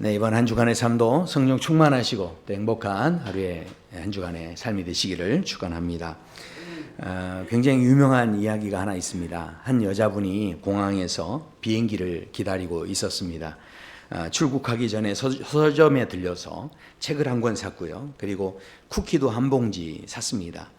네, 이번 한 주간의 삶도 성령 충만하시고 또 행복한 하루의 한 주간의 삶이 되시기를 축원합니다. 굉장히 유명한 이야기가 하나 있습니다. 한 여자분이 공항에서 비행기를 기다리고 있었습니다. 출국하기 전에 서점에 들려서 책을 한 권 샀고요. 그리고 쿠키도 한 봉지 샀습니다.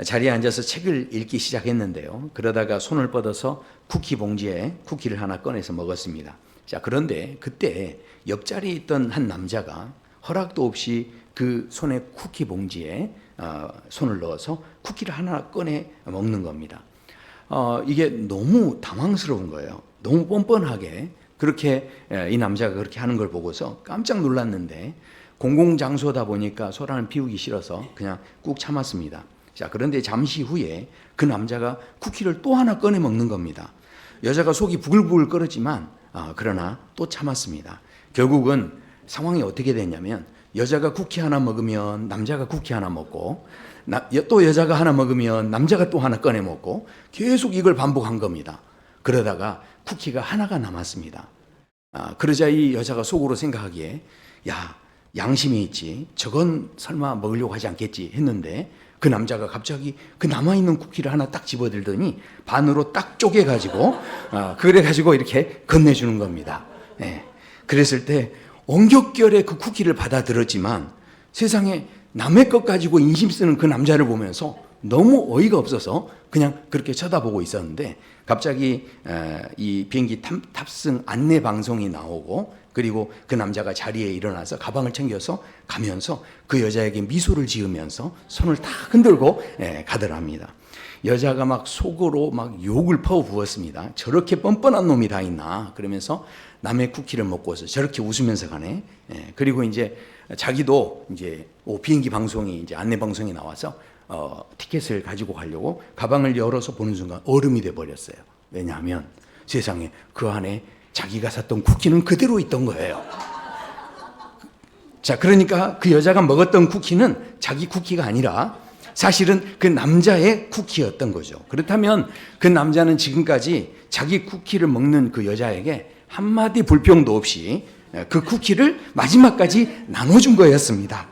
자리에 앉아서 책을 읽기 시작했는데요. 그러다가 손을 뻗어서 쿠키 봉지에 쿠키를 하나 꺼내서 먹었습니다. 자, 그런데 그때 옆자리에 있던 한 남자가 허락도 없이 그 손에 쿠키 봉지에 손을 넣어서 쿠키를 하나 꺼내 먹는 겁니다. 이게 너무 당황스러운 거예요. 너무 뻔뻔하게 그렇게 이 남자가 그렇게 하는 걸 보고서 깜짝 놀랐는데 공공장소다 보니까 소란을 피우기 싫어서 그냥 꾹 참았습니다. 자, 그런데 잠시 후에 그 남자가 쿠키를 또 하나 꺼내 먹는 겁니다. 여자가 속이 부글부글 끓었지만 그러나 또 참았습니다. 결국은 상황이 어떻게 됐냐면 여자가 쿠키 하나 먹으면 남자가 쿠키 하나 먹고 또 여자가 하나 먹으면 남자가 또 하나 꺼내 먹고 계속 이걸 반복한 겁니다. 그러다가 쿠키가 하나가 남았습니다. 그러자 이 여자가 속으로 생각하기에 야, 양심이 있지, 저건 설마 먹으려고 하지 않겠지 했는데 그 남자가 갑자기 그 남아있는 쿠키를 하나 딱 집어들더니 반으로 딱 쪼개가지고 그래가지고 이렇게 건네주는 겁니다. 예. 그랬을 때 엉겹결에 그 쿠키를 받아들었지만 세상에 남의 것 가지고 인심 쓰는 그 남자를 보면서 너무 어이가 없어서 그냥 그렇게 쳐다보고 있었는데 갑자기 이 비행기 탑승 안내 방송이 나오고 그리고 그 남자가 자리에 일어나서 가방을 챙겨서 가면서 그 여자에게 미소를 지으면서 손을 탁 흔들고 가더랍니다. 여자가 막 속으로 막 욕을 퍼부었습니다. 저렇게 뻔뻔한 놈이 다 있나 그러면서 남의 쿠키를 먹고서 저렇게 웃으면서 가네. 그리고 이제 자기도 이제 비행기 방송이 이제 안내 방송이 나와서 티켓을 가지고 가려고 가방을 열어서 보는 순간 얼음이 돼 버렸어요. 왜냐하면 세상에 그 안에 자기가 샀던 쿠키는 그대로 있던 거예요. 자, 그러니까 그 여자가 먹었던 쿠키는 자기 쿠키가 아니라 사실은 그 남자의 쿠키였던 거죠. 그렇다면 그 남자는 지금까지 자기 쿠키를 먹는 그 여자에게 한마디 불평도 없이 그 쿠키를 마지막까지 나눠준 거였습니다.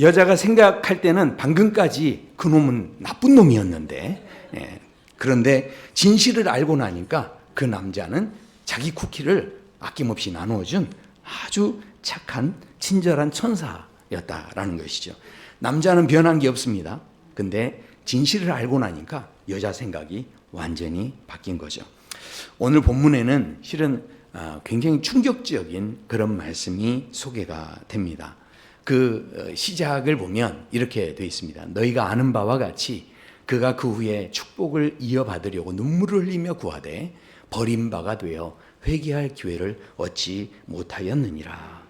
여자가 생각할 때는 방금까지 그 놈은 나쁜 놈이었는데 그런데 진실을 알고 나니까 그 남자는 자기 쿠키를 아낌없이 나누어준 아주 착한 친절한 천사였다라는 것이죠. 남자는 변한 게 없습니다. 근데 진실을 알고 나니까 여자 생각이 완전히 바뀐 거죠. 오늘 본문에는 실은 굉장히 충격적인 그런 말씀이 소개가 됩니다. 그 시작을 보면 이렇게 되어 있습니다. 너희가 아는 바와 같이 그가 그 후에 축복을 이어받으려고 눈물을 흘리며 구하되 버림바가 되어 회개할 기회를 얻지 못하였느니라.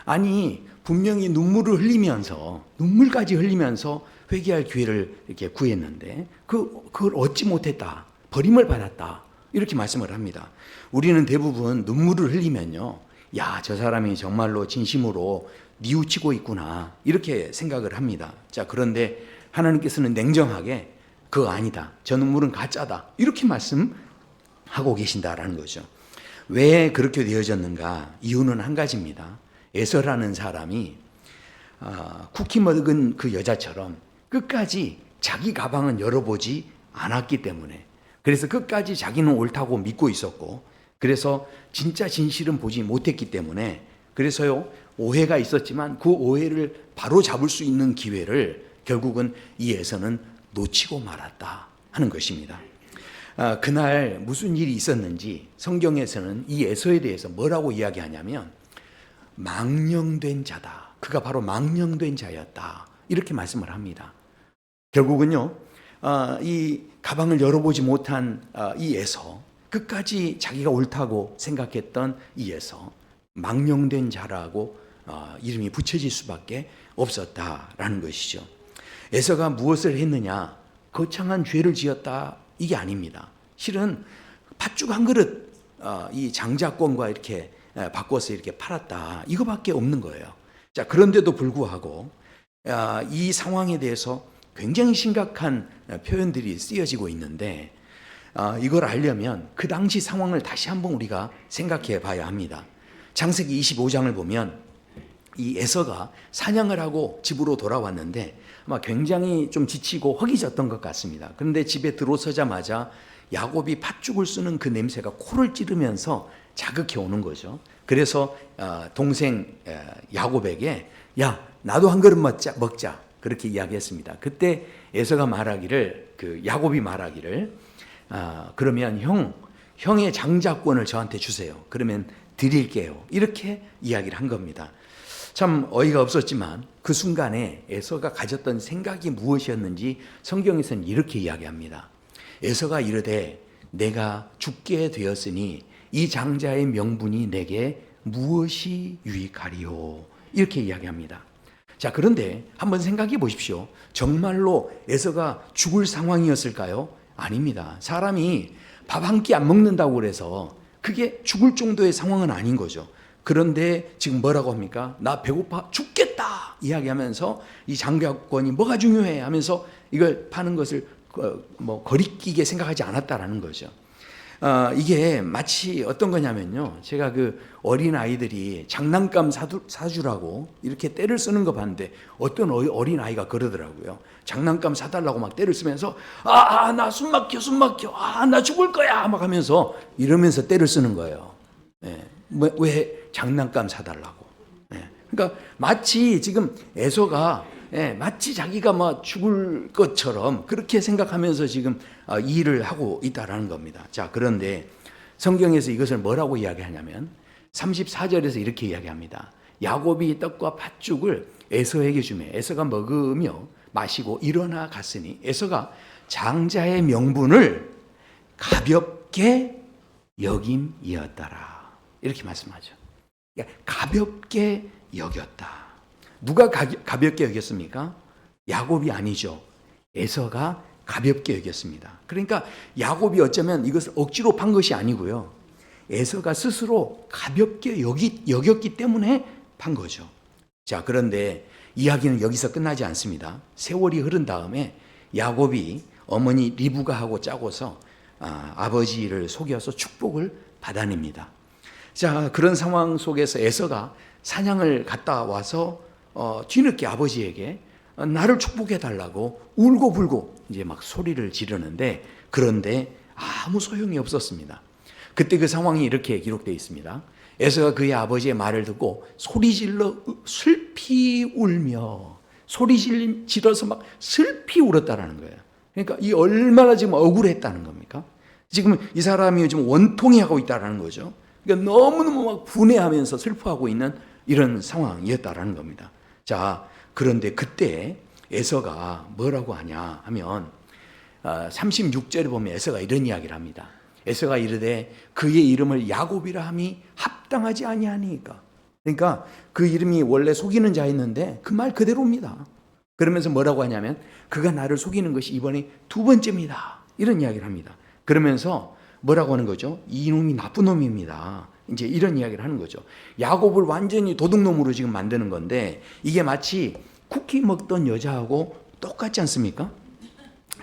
아니 분명히 눈물까지 흘리면서 회개할 기회를 이렇게 구했는데 그걸 얻지 못했다. 버림을 받았다. 이렇게 말씀을 합니다. 우리는 대부분 눈물을 흘리면요, 야, 저 사람이 정말로 진심으로 뉘우치고 있구나 이렇게 생각을 합니다. 자, 그런데 하나님께서는 냉정하게 그거 아니다, 저 눈물은 가짜다 이렇게 말씀하고 계신다라는 거죠. 왜 그렇게 되어졌는가? 이유는 한 가지입니다. 에서라는 사람이 쿠키 먹은 그 여자처럼 끝까지 자기 가방은 열어보지 않았기 때문에, 그래서 끝까지 자기는 옳다고 믿고 있었고, 그래서 진짜 진실은 보지 못했기 때문에, 그래서요 오해가 있었지만 그 오해를 바로 잡을 수 있는 기회를 결국은 이 에서는 놓치고 말았다 하는 것입니다. 그날 무슨 일이 있었는지 성경에서는 이 에서에 대해서 뭐라고 이야기하냐면 망령된 자다. 그가 바로 망령된 자였다. 이렇게 말씀을 합니다. 결국은요, 이 가방을 열어보지 못한 이 에서, 끝까지 자기가 옳다고 생각했던 이 에서 망령된 자라고 이름이 붙여질 수밖에 없었다라는 것이죠. 에서가 무엇을 했느냐? 거창한 죄를 지었다 이게 아닙니다. 실은 팥죽 한 그릇 이 장자권과 이렇게 바꿔서 이렇게 팔았다 이거밖에 없는 거예요. 자, 그런데도 불구하고 이 상황에 대해서 굉장히 심각한 표현들이 쓰여지고 있는데 이걸 알려면 그 당시 상황을 다시 한번 우리가 생각해 봐야 합니다. 창세기 25장을 보면 이 에서가 사냥을 하고 집으로 돌아왔는데 아마 굉장히 좀 지치고 허기졌던 것 같습니다. 그런데 집에 들어서자마자 야곱이 팥죽을 쓰는 그 냄새가 코를 찌르면서 자극해 오는 거죠. 그래서 동생 야곱에게 야, 나도 한 그릇 먹자. 그렇게 이야기했습니다. 그때 에서가 말하기를, 그 야곱이 말하기를, 그러면 형의 장자권을 저한테 주세요. 그러면 드릴게요. 이렇게 이야기를 한 겁니다. 참 어이가 없었지만 그 순간에 에서가 가졌던 생각이 무엇이었는지 성경에서는 이렇게 이야기합니다. 에서가 이르되 내가 죽게 되었으니 이 장자의 명분이 내게 무엇이 유익하리요. 이렇게 이야기합니다. 자, 그런데 한번 생각해 보십시오. 정말로 에서가 죽을 상황이었을까요? 아닙니다. 사람이 밥 한 끼 안 먹는다고 그래서 그게 죽을 정도의 상황은 아닌 거죠. 그런데 지금 뭐라고 합니까? 나 배고파 죽겠다 이야기하면서 이 장자권이 뭐가 중요해 하면서 이걸 파는 것을 거리끼게 생각하지 않았다라는 거죠. 이게 마치 어떤 거냐면요, 제가 그 어린 아이들이 장난감 사주라고 이렇게 떼를 쓰는 거 봤는데 어떤 어린 아이가 그러더라고요. 장난감 사달라고 막 떼를 쓰면서 나 숨 막혀 나 죽을 거야 막 하면서 이러면서 떼를 쓰는 거예요. 왜 장난감 사달라고? 그러니까 마치 지금 에서가 마치 자기가 막 죽을 것처럼 그렇게 생각하면서 지금 이 일을 하고 있다라는 겁니다. 자, 그런데 성경에서 이것을 뭐라고 이야기하냐면 34절에서 이렇게 이야기합니다. 야곱이 떡과 팥죽을 에서에게 주매 에서가 먹으며 마시고 일어나 갔으니 에서가 장자의 명분을 가볍게 여김이었더라. 이렇게 말씀하죠. 가볍게 여겼다. 누가 가볍게 여겼습니까? 야곱이 아니죠. 에서가 가볍게 여겼습니다. 그러니까 야곱이 어쩌면 이것을 억지로 판 것이 아니고요. 에서가 스스로 가볍게 여겼기 때문에 판 거죠. 자, 그런데 이야기는 여기서 끝나지 않습니다. 세월이 흐른 다음에 야곱이 어머니 리브가 하고 짜고서 아버지를 속여서 축복을 받아냅니다. 자, 그런 상황 속에서 에서가 사냥을 갔다 와서 뒤늦게 아버지에게 나를 축복해 달라고 울고불고 이제 막 소리를 지르는데, 그런데 아무 소용이 없었습니다. 그때 그 상황이 이렇게 기록되어 있습니다. 에서가 그의 아버지의 말을 듣고 소리질러 슬피 울며 소리질러서 막 슬피 울었다라는 거예요. 그러니까 이 얼마나 지금 억울했다는 겁니까? 지금 이 사람이 지금 원통해하고 있다라는 거죠. 그러니까 너무너무 막 분해하면서 슬퍼하고 있는 이런 상황이었다라는 겁니다. 자, 그런데 그때 에서가 뭐라고 하냐 하면 36절에 보면 에서가 이런 이야기를 합니다. 에서가 이르되 그의 이름을 야곱이라 함이 합당하지 아니하니까. 그러니까 그 이름이 원래 속이는 자였는데 그 말 그대로입니다. 그러면서 뭐라고 하냐면 그가 나를 속이는 것이 이번에 두 번째입니다. 이런 이야기를 합니다. 그러면서 뭐라고 하는 거죠? 이놈이 나쁜 놈입니다. 이제 이런 이야기를 하는 거죠. 야곱을 완전히 도둑놈으로 지금 만드는 건데 이게 마치 쿠키 먹던 여자하고 똑같지 않습니까?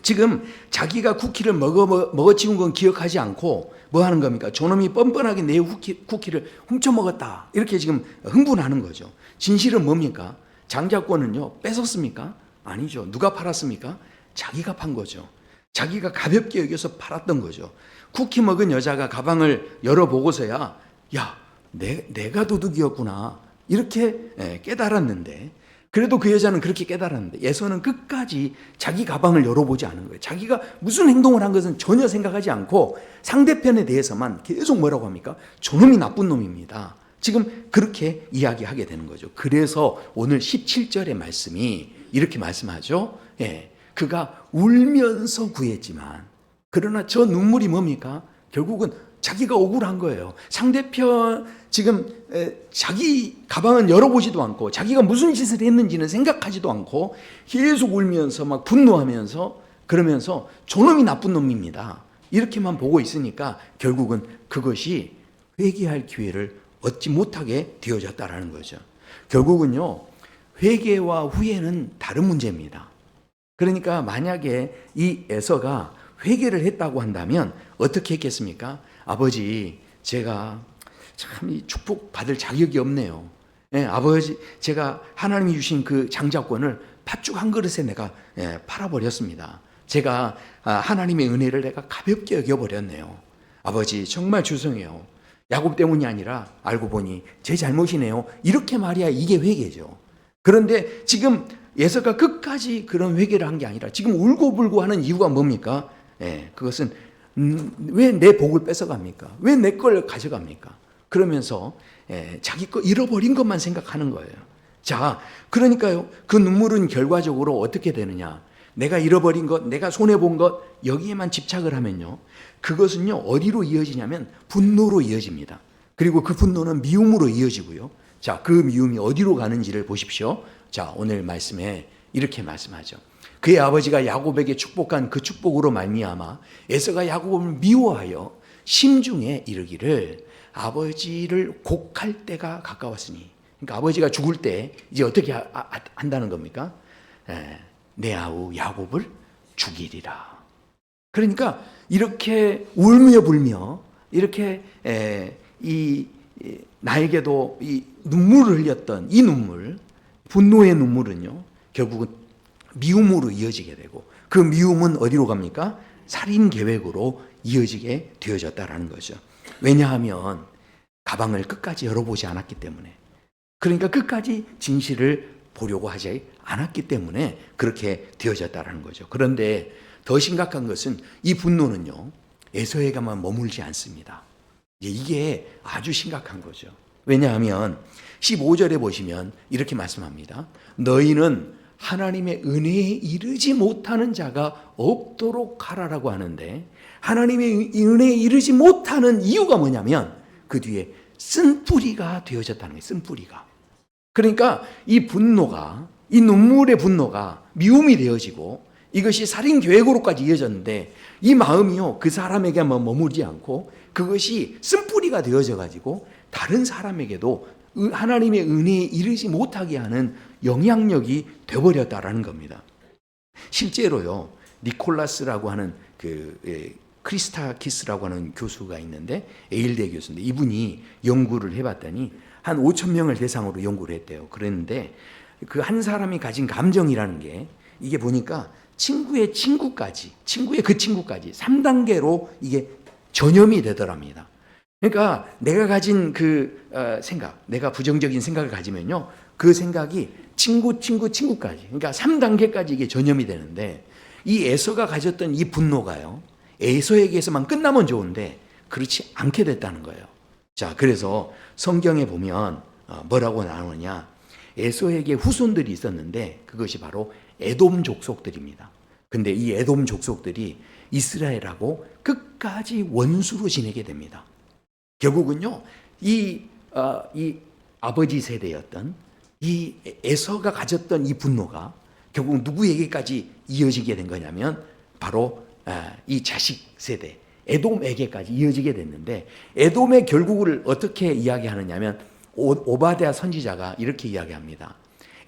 지금 자기가 쿠키를 먹어치운 건 기억하지 않고 뭐 하는 겁니까? 저놈이 뻔뻔하게 내 쿠키를 훔쳐먹었다. 이렇게 지금 흥분하는 거죠. 진실은 뭡니까? 장자권은요, 뺏었습니까? 아니죠. 누가 팔았습니까? 자기가 판 거죠. 자기가 가볍게 여겨서 팔았던 거죠. 쿠키 먹은 여자가 가방을 열어보고서야 야, 내가 도둑이었구나 이렇게 깨달았는데, 그래도 그 여자는 그렇게 깨달았는데 에서는 끝까지 자기 가방을 열어보지 않은 거예요. 자기가 무슨 행동을 한 것은 전혀 생각하지 않고 상대편에 대해서만 계속 뭐라고 합니까? 저놈이 나쁜 놈입니다. 지금 그렇게 이야기하게 되는 거죠. 그래서 오늘 17절의 말씀이 이렇게 말씀하죠. 그가 울면서 구했지만, 그러나 저 눈물이 뭡니까? 결국은 자기가 억울한 거예요. 상대편 지금 자기 가방은 열어보지도 않고 자기가 무슨 짓을 했는지는 생각하지도 않고 계속 울면서 막 분노하면서 그러면서 저놈이 나쁜 놈입니다. 이렇게만 보고 있으니까 결국은 그것이 회개할 기회를 얻지 못하게 되어졌다라는 거죠. 결국은요, 회개와 후회는 다른 문제입니다. 그러니까 만약에 이 에서가 회개를 했다고 한다면 어떻게 했겠습니까? 아버지, 제가 참 이 축복 받을 자격이 없네요. 예, 아버지, 제가 하나님이 주신 그 장자권을 팥죽 한 그릇에 내가 팔아버렸습니다. 제가 하나님의 은혜를 내가 가볍게 여겨버렸네요. 아버지, 정말 죄송해요. 야곱 때문이 아니라 알고 보니 제 잘못이네요. 이렇게 말이야 이게 회개죠. 그런데 지금 에서가 끝까지 그런 회개를 한 게 아니라 지금 울고불고 하는 이유가 뭡니까? 그것은 왜 내 복을 뺏어갑니까? 왜 내 걸 가져갑니까? 그러면서 자기 거 잃어버린 것만 생각하는 거예요. 자, 그러니까요. 그 눈물은 결과적으로 어떻게 되느냐? 내가 잃어버린 것, 내가 손해본 것 여기에만 집착을 하면요. 그것은요. 어디로 이어지냐면 분노로 이어집니다. 그리고 그 분노는 미움으로 이어지고요. 자, 그 미움이 어디로 가는지를 보십시오. 자, 오늘 말씀에 이렇게 말씀하죠. 그의 아버지가 야곱에게 축복한 그 축복으로 말미암아 에서가 야곱을 미워하여 심중에 이르기를 아버지를 곡할 때가 가까웠으니, 그러니까 아버지가 죽을 때 이제 어떻게 한다는 겁니까? 내 아우 야곱을 죽이리라. 그러니까 이렇게 울며 불며 이렇게 나에게도 이 눈물을 흘렸던 이 눈물, 분노의 눈물은요 결국은 미움으로 이어지게 되고, 그 미움은 어디로 갑니까? 살인 계획으로 이어지게 되어졌다라는 거죠. 왜냐하면 가방을 끝까지 열어보지 않았기 때문에, 그러니까 끝까지 진실을 보려고 하지 않았기 때문에 그렇게 되어졌다라는 거죠. 그런데 더 심각한 것은 이 분노는요 에서에게만 머물지 않습니다. 이게 아주 심각한 거죠. 왜냐하면 15절에 보시면 이렇게 말씀합니다. 너희는 하나님의 은혜에 이르지 못하는 자가 없도록 하라라고 하는데, 하나님의 은혜에 이르지 못하는 이유가 뭐냐면 그 뒤에 쓴뿌리가 되어졌다는 거예요. 쓴뿌리가. 그러니까 이 분노가, 이 눈물의 분노가 미움이 되어지고 이것이 살인 계획으로까지 이어졌는데, 이 마음이요 그 사람에게만 머무르지 않고 그것이 쓴뿌리가 되어져 가지고 다른 사람에게도 하나님의 은혜에 이르지 못하게 하는 영향력이 되어버렸다라는 겁니다. 실제로요 니콜라스라고 하는 크리스타키스라고 하는 교수가 있는데, 에일대 교수인데, 이분이 연구를 해봤더니 한 5천 명을 대상으로 연구를 했대요. 그랬는데 그 한 사람이 가진 감정이라는 게, 이게 보니까 친구의 친구까지 3단계로 이게 전염이 되더랍니다. 그러니까 내가 가진 그 생각, 내가 부정적인 생각을 가지면요 그 생각이 친구까지, 그러니까 3단계까지 이게 전염이 되는데, 이 에서가 가졌던 이 분노가요 에서에게서만 끝나면 좋은데 그렇지 않게 됐다는 거예요. 자, 그래서 성경에 보면 뭐라고 나오느냐, 에서에게 후손들이 있었는데 그것이 바로 에돔 족속들입니다. 근데 이 에돔 족속들이 이스라엘하고 끝까지 원수로 지내게 됩니다. 결국은요 이 아버지 세대였던 이 에서가 가졌던 이 분노가 결국 누구에게까지 이어지게 된 거냐면 바로 이 자식 세대 에돔에게까지 이어지게 됐는데, 에돔의 결국을 어떻게 이야기하느냐면 오바댜 선지자가 이렇게 이야기합니다.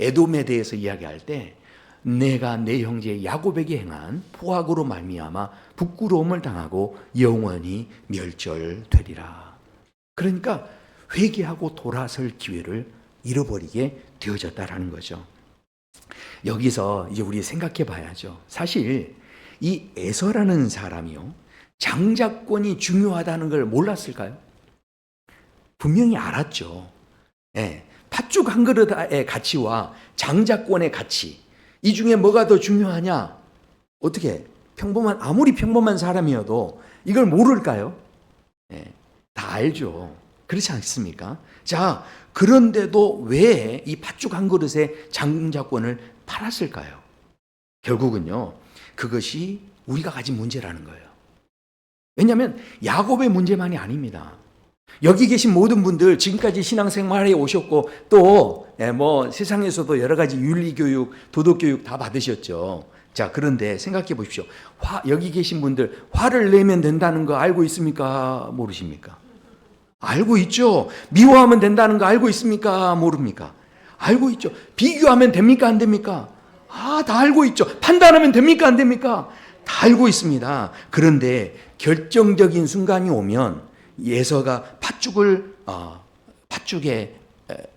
에돔에 대해서 이야기할 때 내가 내 형제 야곱에게 행한 포악으로 말미암아 부끄러움을 당하고 영원히 멸절되리라. 그러니까 회개하고 돌아설 기회를 잃어버리게 되어졌다라는 거죠. 여기서 이제 우리 생각해 봐야죠. 사실 이 에서라는 사람이요 장자권이 중요하다는 걸 몰랐을까요? 분명히 알았죠. 팥죽 한 그릇의 가치와 장자권의 가치, 이 중에 뭐가 더 중요하냐? 어떻게 아무리 평범한 사람이어도 이걸 모를까요? 다 알죠. 그렇지 않습니까? 자, 그런데도 왜 이 팥죽 한 그릇의 장자권을 팔았을까요? 결국은요 그것이 우리가 가진 문제라는 거예요. 왜냐하면 야곱의 문제만이 아닙니다. 여기 계신 모든 분들 지금까지 신앙생활에 오셨고 또 세상에서도 여러 가지 윤리교육, 도덕교육 다 받으셨죠. 자, 그런데 생각해 보십시오. 여기 계신 분들 화를 내면 된다는 거 알고 있습니까? 모르십니까? 알고 있죠. 미워하면 된다는 거 알고 있습니까? 모릅니까? 알고 있죠. 비교하면 됩니까? 안 됩니까? 다 알고 있죠. 판단하면 됩니까? 안 됩니까? 다 알고 있습니다. 그런데 결정적인 순간이 오면 에서가 팥죽을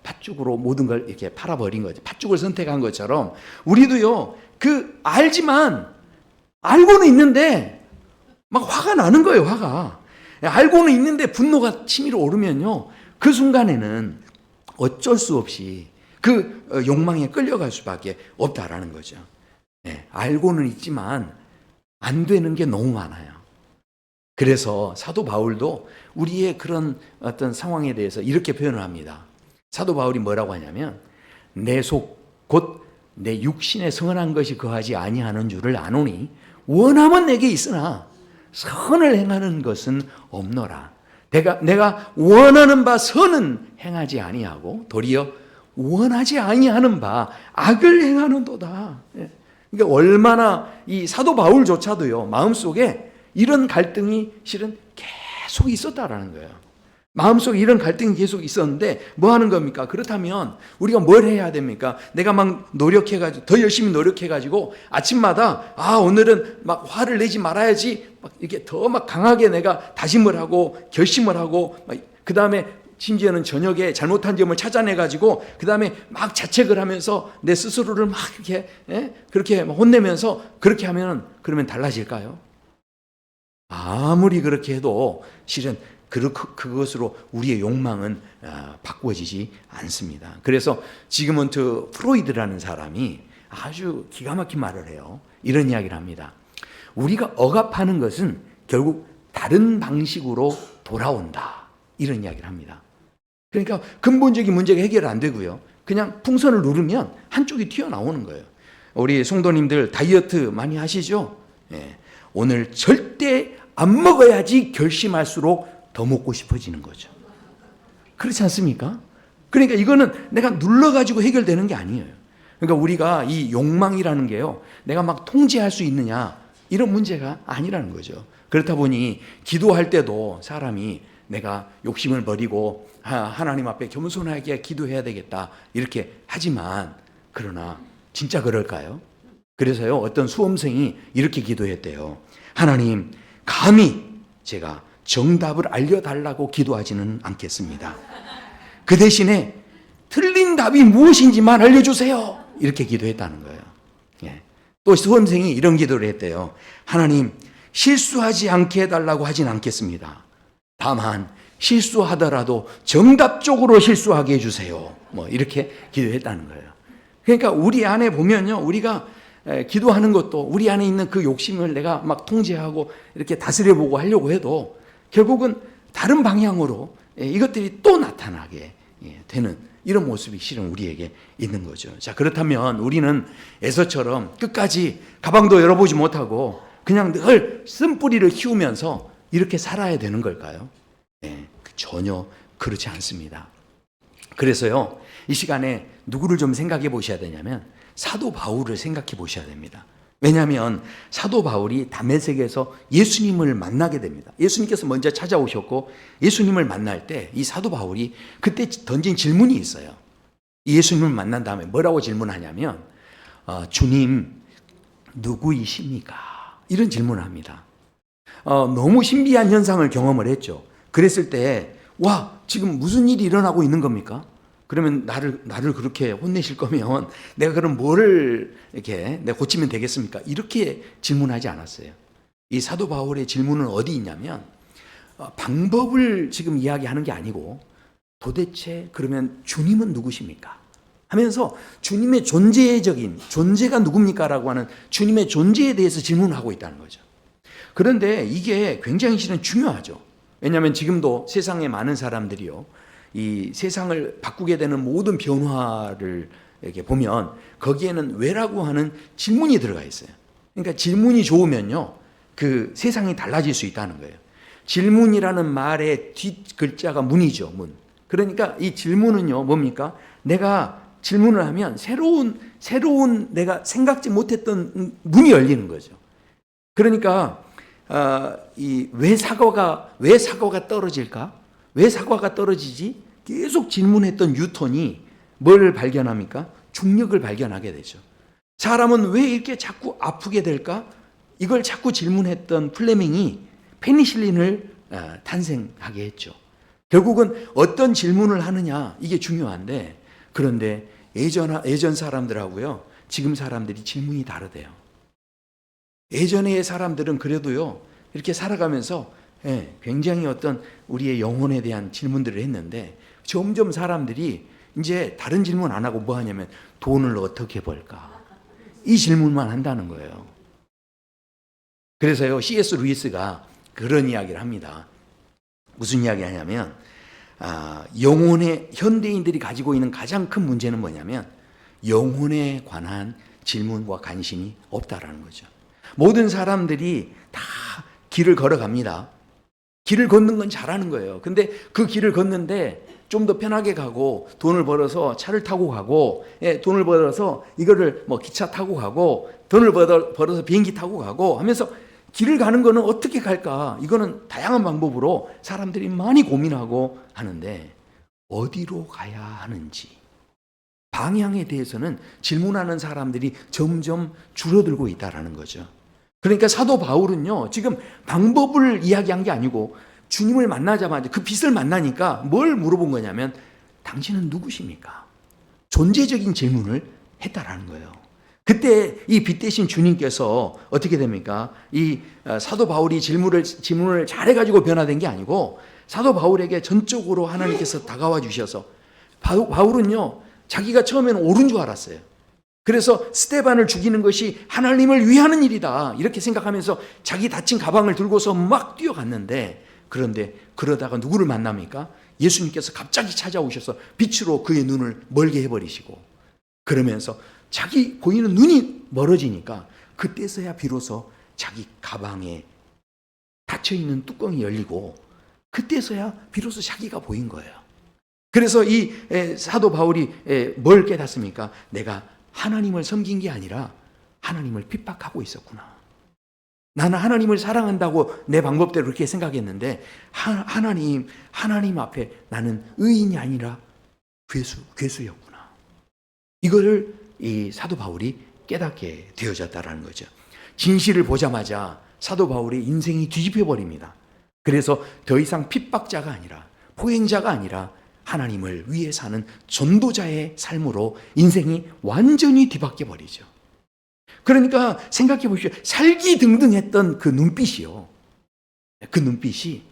팥죽으로 모든 걸 이렇게 팔아버린 거죠. 팥죽을 선택한 것처럼 우리도요, 알지만 알고는 있는데 막 화가 나는 거예요, 화가. 알고는 있는데 분노가 치밀어 오르면요, 그 순간에는 어쩔 수 없이 그 욕망에 끌려갈 수밖에 없다라는 거죠. 알고는 있지만 안 되는 게 너무 많아요. 그래서 사도 바울도 우리의 그런 어떤 상황에 대해서 이렇게 표현을 합니다. 사도 바울이 뭐라고 하냐면, 내 속 곧 내 육신에 선한 것이 거하지 아니하는 줄을 아노니 원함은 내게 있으나 선을 행하는 것은 없노라. 내가 원하는 바 선은 행하지 아니하고 도리어 원하지 아니하는 바 악을 행하는도다. 그러니까 얼마나 이 사도 바울조차도요, 마음속에 이런 갈등이 실은 계속 있었다라는 거예요. 마음속에 이런 갈등이 계속 있었는데 뭐 하는 겁니까? 그렇다면 우리가 뭘 해야 됩니까? 내가 막 노력해가지고, 더 열심히 노력해가지고 아침마다 오늘은 막 화를 내지 말아야지, 막 이렇게 더 막 강하게 내가 다짐을 하고 결심을 하고, 그 다음에 심지어는 저녁에 잘못한 점을 찾아내가지고 그 다음에 막 자책을 하면서 내 스스로를 막 이렇게 그렇게 혼내면서 그렇게 하면 그러면 달라질까요? 아무리 그렇게 해도 실은 그것으로 우리의 욕망은 바꾸어지지 않습니다. 그래서 지그문트 프로이드라는 사람이 아주 기가 막힌 말을 해요. 이런 이야기를 합니다. 우리가 억압하는 것은 결국 다른 방식으로 돌아온다, 이런 이야기를 합니다. 그러니까 근본적인 문제가 해결 안 되고요, 그냥 풍선을 누르면 한쪽이 튀어나오는 거예요. 우리 성도님들 다이어트 많이 하시죠? 오늘 절대 안 먹어야지 결심할수록 더 먹고 싶어지는 거죠. 그렇지 않습니까? 그러니까 이거는 내가 눌러가지고 해결되는 게 아니에요. 그러니까 우리가 이 욕망이라는 게요, 내가 막 통제할 수 있느냐, 이런 문제가 아니라는 거죠. 그렇다 보니 기도할 때도 사람이 내가 욕심을 버리고 하나님 앞에 겸손하게 기도해야 되겠다, 이렇게 하지만, 그러나 진짜 그럴까요? 그래서요, 어떤 수험생이 이렇게 기도했대요. 하나님, 감히 제가 정답을 알려달라고 기도하지는 않겠습니다. 그 대신에 틀린 답이 무엇인지만 알려주세요, 이렇게 기도했다는 거예요. 또 수험생이 이런 기도를 했대요. 하나님, 실수하지 않게 해달라고 하진 않겠습니다. 다만 실수하더라도 정답적으로 실수하게 해주세요, 이렇게 기도했다는 거예요. 그러니까 우리 안에 보면요, 우리가 기도하는 것도 우리 안에 있는 그 욕심을 내가 막 통제하고 이렇게 다스려보고 하려고 해도 결국은 다른 방향으로 이것들이 또 나타나게 되는 이런 모습이 실은 우리에게 있는 거죠. 자, 그렇다면 우리는 에서처럼 끝까지 가방도 열어보지 못하고 그냥 늘 쓴뿌리를 키우면서 이렇게 살아야 되는 걸까요? 전혀 그렇지 않습니다. 그래서요, 이 시간에 누구를 좀 생각해 보셔야 되냐면 사도 바울을 생각해 보셔야 됩니다. 왜냐하면 사도 바울이 다메섹에서 예수님을 만나게 됩니다. 예수님께서 먼저 찾아오셨고 예수님을 만날 때 이 사도 바울이 그때 던진 질문이 있어요. 예수님을 만난 다음에 뭐라고 질문하냐면 주님 누구이십니까? 이런 질문을 합니다. 너무 신비한 현상을 경험을 했죠. 그랬을 때 와, 지금 무슨 일이 일어나고 있는 겁니까? 그러면 나를 그렇게 혼내실 거면 내가 그럼 뭐를 이렇게 내가 고치면 되겠습니까? 이렇게 질문하지 않았어요. 이 사도 바울의 질문은 어디 있냐면 방법을 지금 이야기하는 게 아니고 도대체 그러면 주님은 누구십니까? 하면서 주님의 존재가 누굽니까? 라고 하는 주님의 존재에 대해서 질문하고 있다는 거죠. 그런데 이게 굉장히 실은 중요하죠. 왜냐하면 지금도 세상에 많은 사람들이요, 이 세상을 바꾸게 되는 모든 변화를 이렇게 보면 거기에는 왜라고 하는 질문이 들어가 있어요. 그러니까 질문이 좋으면요, 그 세상이 달라질 수 있다는 거예요. 질문이라는 말의 뒷 글자가 문이죠, 문. 그러니까 이 질문은요, 뭡니까? 내가 질문을 하면 새로운 내가 생각지 못했던 문이 열리는 거죠. 그러니까 왜 사과가 떨어질까? 왜 사과가 떨어지지? 계속 질문했던 뉴턴이 뭘 발견합니까? 중력을 발견하게 되죠. 사람은 왜 이렇게 자꾸 아프게 될까? 이걸 자꾸 질문했던 플레밍이 페니실린을 탄생하게 했죠. 결국은 어떤 질문을 하느냐 이게 중요한데, 그런데 예전 사람들하고요 지금 사람들이 질문이 다르대요. 예전의 사람들은 그래도요 이렇게 살아가면서 굉장히 어떤 우리의 영혼에 대한 질문들을 했는데, 점점 사람들이 이제 다른 질문 안 하고 뭐 하냐면 돈을 어떻게 벌까, 이 질문만 한다는 거예요. 그래서요 C.S. 루이스가 그런 이야기를 합니다. 무슨 이야기 하냐면 영혼의 현대인들이 가지고 있는 가장 큰 문제는 뭐냐면 영혼에 관한 질문과 관심이 없다라는 거죠. 모든 사람들이 다 길을 걸어갑니다. 길을 걷는 건 잘하는 거예요. 근데 그 길을 걷는데 좀 더 편하게 가고, 돈을 벌어서 차를 타고 가고, 돈을 벌어서 이거를 뭐 기차 타고 가고, 돈을 벌어서 비행기 타고 가고 하면서 길을 가는 거는 어떻게 갈까? 이거는 다양한 방법으로 사람들이 많이 고민하고 하는데, 어디로 가야 하는지 방향에 대해서는 질문하는 사람들이 점점 줄어들고 있다라는 거죠. 그러니까 사도 바울은요 지금 방법을 이야기한 게 아니고 주님을 만나자마자 그 빛을 만나니까 뭘 물어본 거냐면 당신은 누구십니까? 존재적인 질문을 했다라는 거예요. 그때 이 빛 대신 주님께서 어떻게 됩니까? 이 사도 바울이 질문을 잘해가지고 변화된 게 아니고, 사도 바울에게 전적으로 하나님께서 다가와 주셔서, 바울은요 자기가 처음에는 옳은 줄 알았어요. 그래서 스데반을 죽이는 것이 하나님을 위하는 일이다 이렇게 생각하면서 자기 다친 가방을 들고서 막 뛰어갔는데, 그런데 그러다가 누구를 만납니까? 예수님께서 갑자기 찾아오셔서 빛으로 그의 눈을 멀게 해버리시고, 그러면서 자기 보이는 눈이 멀어지니까 그때서야 비로소 자기 가방에 닫혀있는 뚜껑이 열리고, 그때서야 비로소 자기가 보인 거예요. 그래서 이 사도 바울이 뭘 깨닫습니까? 내가 하나님을 섬긴 게 아니라 하나님을 핍박하고 있었구나. 나는 하나님을 사랑한다고 내 방법대로 그렇게 생각했는데 하나님 앞에 나는 의인이 아니라 괴수였구나. 이거를 이 사도 바울이 깨닫게 되어졌다라는 거죠. 진실을 보자마자 사도 바울의 인생이 뒤집혀 버립니다. 그래서 더 이상 핍박자가 아니라 포행자가 아니라 하나님을 위해 사는 전도자의 삶으로 인생이 완전히 뒤바뀌어 버리죠. 그러니까 생각해 보십시오. 살기등등했던 그 눈빛이요, 그 눈빛이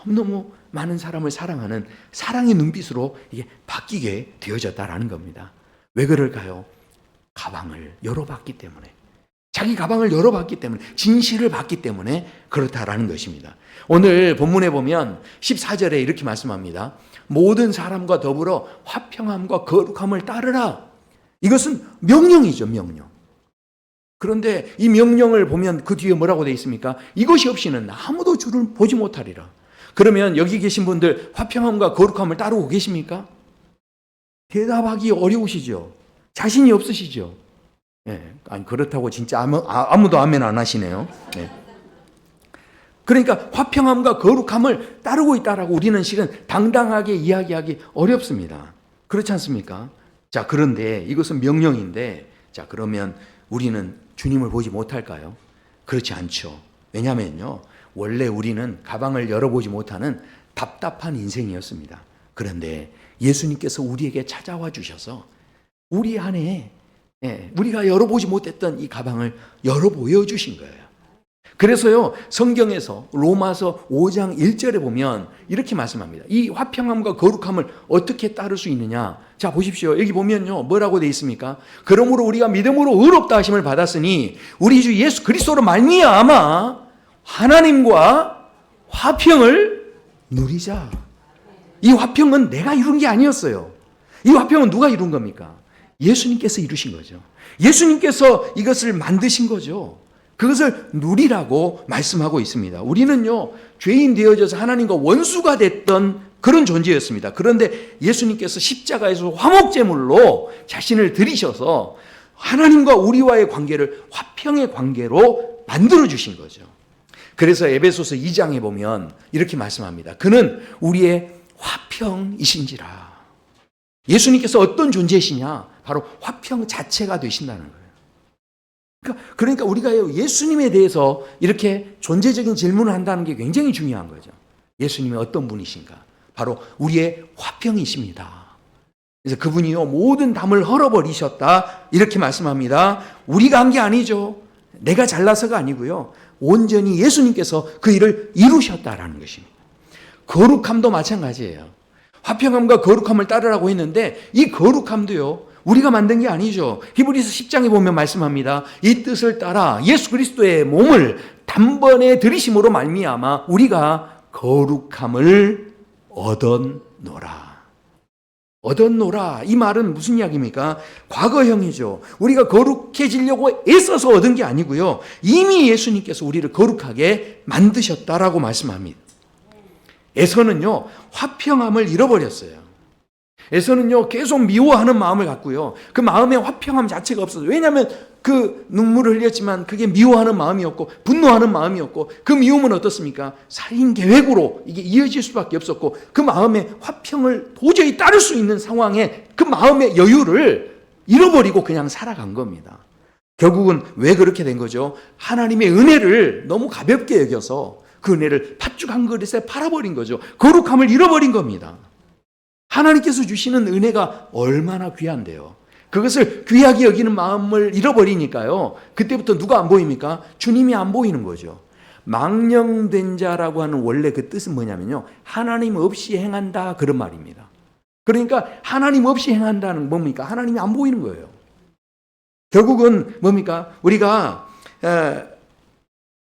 너무너무 많은 사람을 사랑하는 사랑의 눈빛으로 이게 바뀌게 되어졌다라는 겁니다. 왜 그럴까요? 가방을 열어봤기 때문에, 자기 가방을 열어봤기 때문에, 진실을 봤기 때문에 그렇다라는 것입니다. 오늘 본문에 보면 14절에 이렇게 말씀합니다. 모든 사람과 더불어 화평함과 거룩함을 따르라. 이것은 명령이죠, 명령. 그런데 이 명령을 보면 그 뒤에 뭐라고 되어 있습니까? 이것이 없이는 아무도 주를 보지 못하리라. 그러면 여기 계신 분들 화평함과 거룩함을 따르고 계십니까? 대답하기 어려우시죠? 자신이 없으시죠? 아니 그렇다고 진짜 아무도 아멘 안 하시네요. 그러니까 화평함과 거룩함을 따르고 있다라고 우리는 실은 당당하게 이야기하기 어렵습니다. 그렇지 않습니까? 자, 그런데 이것은 명령인데, 자, 그러면 우리는 주님을 보지 못할까요? 그렇지 않죠. 왜냐하면요, 원래 우리는 가방을 열어보지 못하는 답답한 인생이었습니다. 그런데 예수님께서 우리에게 찾아와 주셔서 우리 안에 우리가 열어보지 못했던 이 가방을 열어 보여주신 거예요. 그래서요, 성경에서 로마서 5장 1절에 보면 이렇게 말씀합니다. 이 화평함과 거룩함을 어떻게 따를 수 있느냐? 자, 보십시오. 여기 보면요, 뭐라고 되어 있습니까? 그러므로 우리가 믿음으로 의롭다 하심을 받았으니 우리 주 예수 그리스도로 말미암아 하나님과 화평을 누리자. 이 화평은 내가 이룬 게 아니었어요. 이 화평은 누가 이룬 겁니까? 예수님께서 이루신 거죠. 예수님께서 이것을 만드신 거죠. 그것을 누리라고 말씀하고 있습니다. 우리는요, 죄인 되어져서 하나님과 원수가 됐던 그런 존재였습니다. 그런데 예수님께서 십자가에서 화목제물로 자신을 드리셔서 하나님과 우리와의 관계를 화평의 관계로 만들어 주신 거죠. 그래서 에베소서 2장에 보면 이렇게 말씀합니다. 그는 우리의 화평이신지라. 예수님께서 어떤 존재이시냐? 바로 화평 자체가 되신다는 거예요. 그러니까 우리가 예수님에 대해서 이렇게 존재적인 질문을 한다는 게 굉장히 중요한 거죠. 예수님이 어떤 분이신가? 바로 우리의 화평이십니다. 그래서 그분이요 모든 담을 헐어버리셨다 이렇게 말씀합니다. 우리가 한 게 아니죠. 내가 잘나서가 아니고요. 온전히 예수님께서 그 일을 이루셨다라는 것입니다. 거룩함도 마찬가지예요. 화평함과 거룩함을 따르라고 했는데 이 거룩함도요 우리가 만든 게 아니죠. 히브리서 10장에 보면 말씀합니다. 이 뜻을 따라 예수 그리스도의 몸을 단번에 들이심으로 말미암아 우리가 거룩함을 얻었노라. 얻었노라. 이 말은 무슨 이야기입니까? 과거형이죠. 우리가 거룩해지려고 애써서 얻은 게 아니고요. 이미 예수님께서 우리를 거룩하게 만드셨다라고 말씀합니다. 에서는요, 화평함을 잃어버렸어요. 에서는요, 계속 미워하는 마음을 갖고요. 그 마음에 화평함 자체가 없어요. 왜냐하면 그 눈물을 흘렸지만 그게 미워하는 마음이었고, 분노하는 마음이었고, 그 미움은 어떻습니까? 살인 계획으로 이게 이어질 수밖에 없었고, 그 마음에 화평을 도저히 따를 수 있는 상황에 그 마음의 여유를 잃어버리고 그냥 살아간 겁니다. 결국은 왜 그렇게 된 거죠? 하나님의 은혜를 너무 가볍게 여겨서 그 은혜를 팥죽 한 그릇에 팔아버린 거죠. 거룩함을 잃어버린 겁니다. 하나님께서 주시는 은혜가 얼마나 귀한데요. 그것을 귀하게 여기는 마음을 잃어버리니까요. 그때부터 누가 안 보입니까? 주님이 안 보이는 거죠. 망령된 자라고 하는 원래 그 뜻은 뭐냐면요. 하나님 없이 행한다 그런 말입니다. 그러니까 하나님 없이 행한다는 뭡니까? 하나님이 안 보이는 거예요. 결국은 뭡니까? 우리가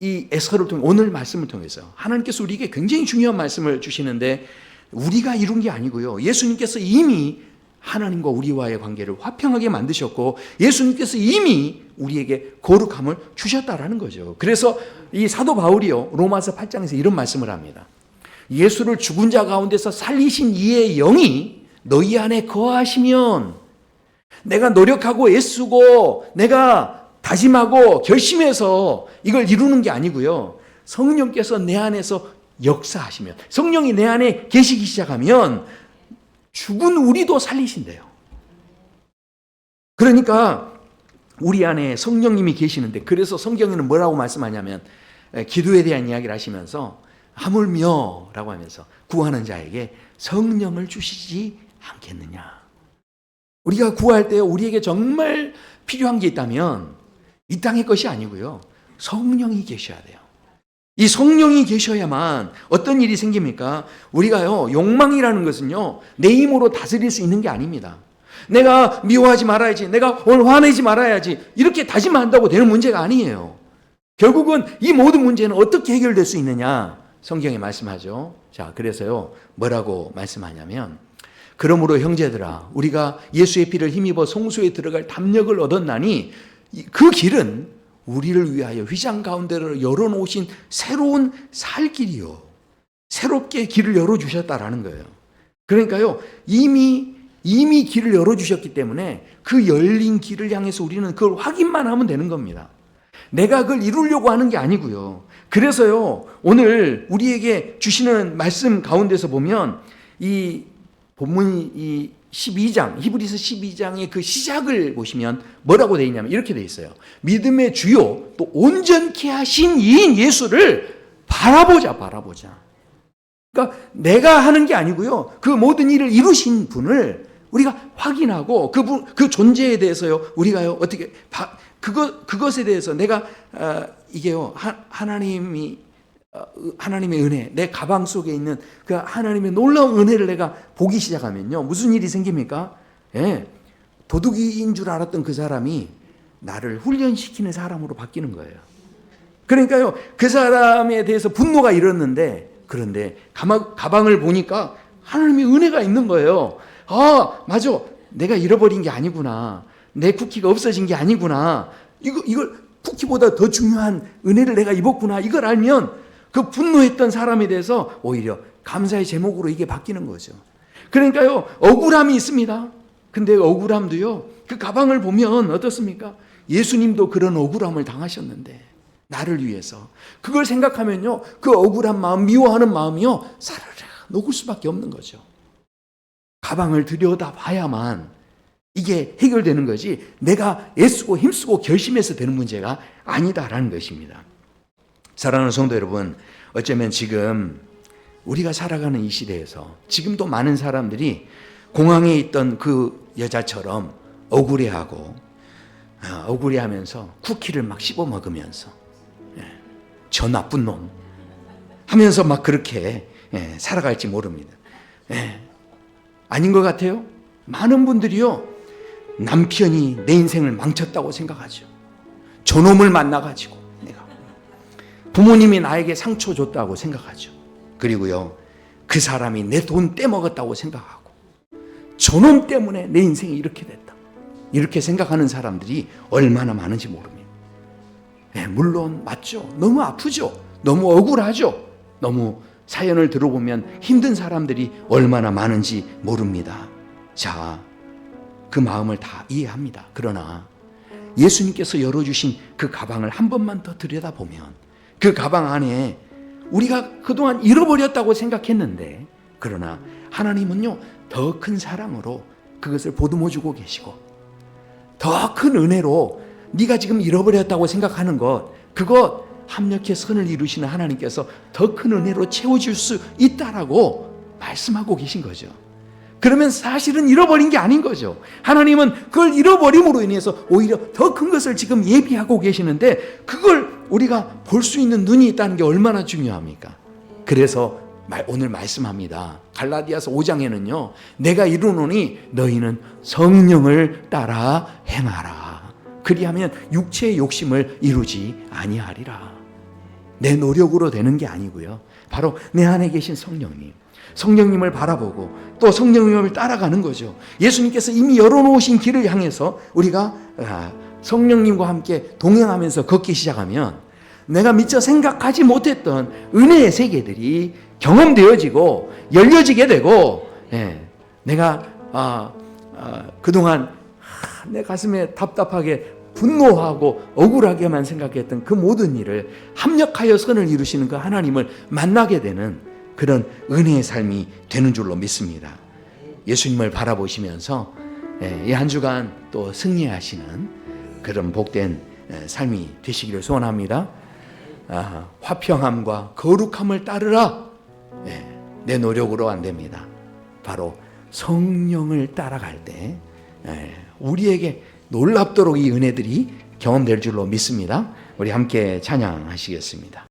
이 에서를 통해 오늘 말씀을 통해서 하나님께서 우리에게 굉장히 중요한 말씀을 주시는데 우리가 이룬 게 아니고요. 예수님께서 이미 하나님과 우리와의 관계를 화평하게 만드셨고 예수님께서 이미 우리에게 거룩함을 주셨다라는 거죠. 그래서 이 사도 바울이요. 로마서 8장에서 이런 말씀을 합니다. 예수를 죽은 자 가운데서 살리신 이의 영이 너희 안에 거하시면 내가 노력하고 애쓰고 내가 다짐하고 결심해서 이걸 이루는 게 아니고요. 성령께서 내 안에서 역사하시면 성령이 내 안에 계시기 시작하면 죽은 우리도 살리신대요. 그러니까 우리 안에 성령님이 계시는데 그래서 성경에는 뭐라고 말씀하냐면 기도에 대한 이야기를 하시면서 하물며 라고 하면서 구하는 자에게 성령을 주시지 않겠느냐. 우리가 구할 때 우리에게 정말 필요한 게 있다면 이 땅의 것이 아니고요. 성령이 계셔야 돼요. 이 성령이 계셔야만 어떤 일이 생깁니까? 우리가요, 욕망이라는 것은요, 내 힘으로 다스릴 수 있는 게 아닙니다. 내가 미워하지 말아야지, 내가 오늘 화내지 말아야지, 이렇게 다짐한다고 되는 문제가 아니에요. 결국은 이 모든 문제는 어떻게 해결될 수 있느냐? 성경에 말씀하죠. 자, 그래서요, 뭐라고 말씀하냐면, 그러므로 형제들아, 우리가 예수의 피를 힘입어 성소에 들어갈 담력을 얻었나니, 그 길은 우리를 위하여 휘장 가운데로 열어놓으신 새로운 살 길이요. 새롭게 길을 열어주셨다라는 거예요. 그러니까요, 이미 길을 열어주셨기 때문에 그 열린 길을 향해서 우리는 그걸 확인만 하면 되는 겁니다. 내가 그걸 이루려고 하는 게 아니고요. 그래서요, 오늘 우리에게 주시는 말씀 가운데서 보면 이 본문 이 12장, 히브리서 12장의 그 시작을 보시면 뭐라고 되어 있냐면 이렇게 되어 있어요. 믿음의 주요 또 온전케 하신 이인 예수를 바라보자. 그러니까 내가 하는 게 아니고요. 그 모든 일을 이루신 분을 우리가 확인하고 그 존재에 대해서요. 우리가요. 어떻게 그것에 대해서 내가 이게요. 하나님의 은혜, 내 가방 속에 있는 그 하나님의 놀라운 은혜를 내가 보기 시작하면요. 무슨 일이 생깁니까? 예, 도둑인 줄 알았던 그 사람이 나를 훈련시키는 사람으로 바뀌는 거예요. 그러니까요. 그 사람에 대해서 분노가 일었는데 그런데 가방을 보니까 하나님의 은혜가 있는 거예요. 아, 맞아. 내가 잃어버린 게 아니구나. 내 쿠키가 없어진 게 아니구나. 이걸 쿠키보다 더 중요한 은혜를 내가 입었구나. 이걸 알면 그 분노했던 사람에 대해서 오히려 감사의 제목으로 이게 바뀌는 거죠. 그러니까요, 억울함이 있습니다. 근데 억울함도요, 그 가방을 보면 어떻습니까? 예수님도 그런 억울함을 당하셨는데, 나를 위해서. 그걸 생각하면요, 그 억울한 마음, 미워하는 마음이요, 사르르 녹을 수밖에 없는 거죠. 가방을 들여다 봐야만 이게 해결되는 거지, 내가 애쓰고 힘쓰고 결심해서 되는 문제가 아니다라는 것입니다. 사랑하는 성도 여러분, 어쩌면 지금 우리가 살아가는 이 시대에서 지금도 많은 사람들이 공항에 있던 그 여자처럼 억울해하고 억울해하면서 쿠키를 막 씹어 먹으면서 저 나쁜 놈 하면서 막 그렇게 살아갈지 모릅니다. 아닌 것 같아요? 많은 분들이요, 남편이 내 인생을 망쳤다고 생각하죠. 저놈을 만나가지고 내가 부모님이 나에게 상처 줬다고 생각하죠. 그리고요, 그 사람이 내 돈 떼먹었다고 생각하고 저놈 때문에 내 인생이 이렇게 됐다, 이렇게 생각하는 사람들이 얼마나 많은지 모릅니다. 물론 맞죠. 너무 아프죠. 너무 억울하죠. 너무 사연을 들어보면 힘든 사람들이 얼마나 많은지 모릅니다. 자, 그 마음을 다 이해합니다. 그러나 예수님께서 열어주신 그 가방을 한 번만 더 들여다보면 그 가방 안에 우리가 그동안 잃어버렸다고 생각했는데, 그러나 하나님은요, 더 큰 사랑으로 그것을 보듬어주고 계시고 더 큰 은혜로 네가 지금 잃어버렸다고 생각하는 것, 그것 합력해 선을 이루시는 하나님께서 더 큰 은혜로 채워줄 수 있다라고 말씀하고 계신 거죠. 그러면 사실은 잃어버린 게 아닌 거죠. 하나님은 그걸 잃어버림으로 인해서 오히려 더 큰 것을 지금 예비하고 계시는데, 그걸 우리가 볼 수 있는 눈이 있다는 게 얼마나 중요합니까? 그래서 오늘 말씀합니다. 갈라디아서 5장에는요, 내가 이루노니 너희는 성령을 따라 행하라. 그리하면 육체의 욕심을 이루지 아니하리라. 내 노력으로 되는 게 아니고요, 바로 내 안에 계신 성령님을 바라보고 또 성령님을 따라가는 거죠. 예수님께서 이미 열어놓으신 길을 향해서 우리가 성령님과 함께 동행하면서 걷기 시작하면 내가 미처 생각하지 못했던 은혜의 세계들이 경험되어지고 열려지게 되고, 내가 그동안 내 가슴에 답답하게 분노하고 억울하게만 생각했던 그 모든 일을 합력하여 선을 이루시는 그 하나님을 만나게 되는 그런 은혜의 삶이 되는 줄로 믿습니다. 예수님을 바라보시면서 이 한 주간 또 승리하시는 그런 복된 삶이 되시기를 소원합니다. 화평함과 거룩함을 따르라. 내 노력으로 안 됩니다. 바로 성령을 따라갈 때 우리에게 놀랍도록 이 은혜들이 경험될 줄로 믿습니다. 우리 함께 찬양하시겠습니다.